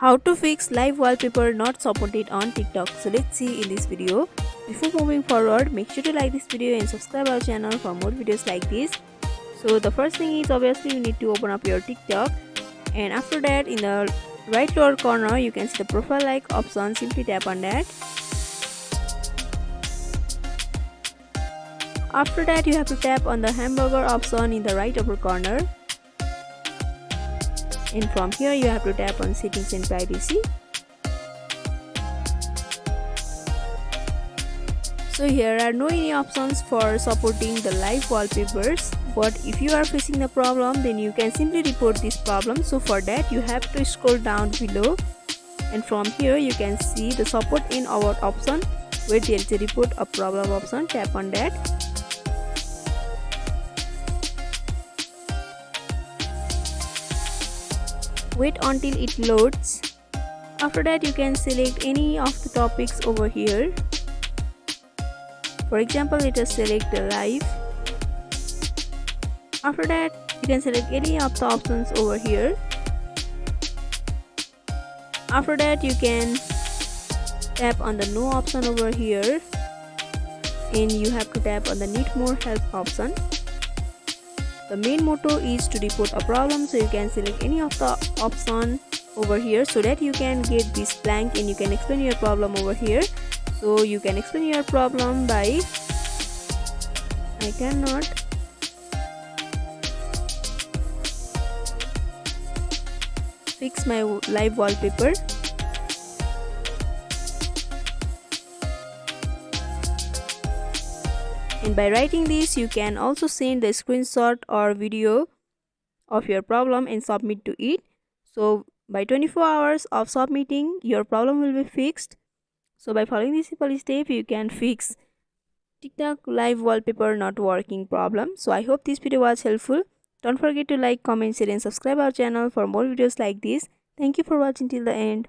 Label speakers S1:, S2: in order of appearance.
S1: How to fix live wallpaper not supported on TikTok. So let's see in this video. Before moving forward, make sure to like this video and subscribe our channel for more videos like this. So the first thing is obviously you need to open up your TikTok, and after that in the right lower corner you can see the profile like option. Simply tap on that. After that you have to tap on the hamburger option in the right upper corner. And from here you have to tap on settings and privacy. So here are no any options for supporting the live wallpapers, but if you are facing the problem then you can simply report this problem. So for that you have to scroll down below, and from here you can see the support in our option where there is a report a problem option. Tap on that. Wait until it loads. After that you can select any of the topics over here. For example, let us select the live. After that you can select any of the options over here. After that you can tap on the no option over here, and you have to tap on the need more help option. The main motto is to report a problem, so you can select any of the option over here so that you can get this blank and you can explain your problem over here. So you can explain your problem by I cannot fix my live wallpaper. And by writing this you can also send the screenshot or video of your problem and submit to it. So by 24 hours of submitting your problem will be fixed. So by following this simple step you can fix TikTok live wallpaper not working problem. So I hope this video was helpful. Don't forget to like, comment, share and subscribe our channel for more videos like this. Thank you for watching till the end.